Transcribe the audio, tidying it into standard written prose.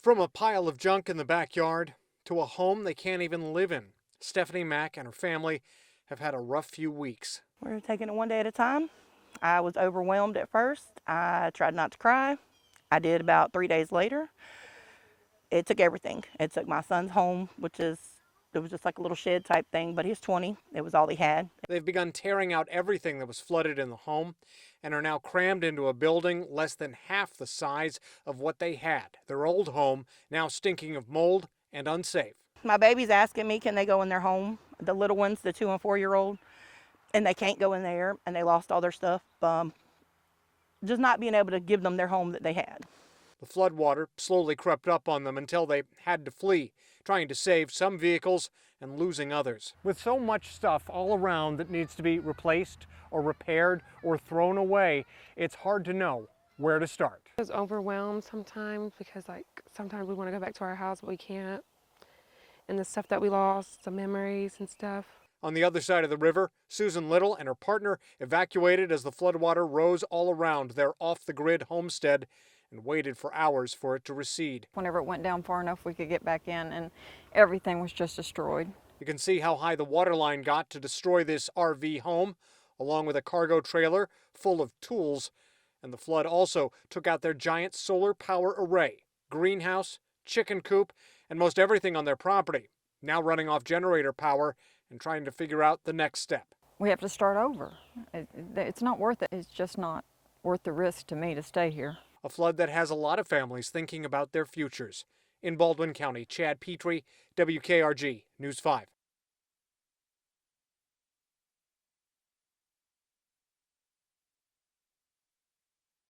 From a pile of junk in the backyard to a home they can't even live in, Stephanie Mack and her family have had a rough few weeks. We're taking it one day at a time. I was overwhelmed at first. I tried not to cry. I did about 3 days later. It took everything. It took my son's home, it was just like a little shed type thing, but he's 20. It was all he had. They've begun tearing out everything that was flooded in the home and are now crammed into a building less than half the size of what they had. Their old home now stinking of mold and unsafe. My baby's asking me, can they go in their home? The little ones, the 2 and 4 year old, and they can't go in there, and they lost all their stuff. Just not being able to give them their home that they had. The floodwater slowly crept up on them until they had to flee, trying to save some vehicles and losing others. With so much stuff all around that needs to be replaced or repaired or thrown away, it's hard to know where to start. I was overwhelmed sometimes because sometimes we want to go back to our house, but we can't. And the stuff that we lost, the memories and stuff. On the other side of the river, Susan Little and her partner evacuated as the floodwater rose all around their off-the-grid homestead and waited for hours for it to recede. Whenever it went down far enough, we could get back in, and everything was just destroyed. You can see how high the water line got to destroy this RV home, along with a cargo trailer full of tools. And the flood also took out their giant solar power array, greenhouse, chicken coop, and most everything on their property, now running off generator power and trying to figure out the next step. We have to start over. It's not worth it. It's just not worth the risk to me to stay here. A flood that has a lot of families thinking about their futures. In Baldwin County, Chad Petrie, WKRG News 5.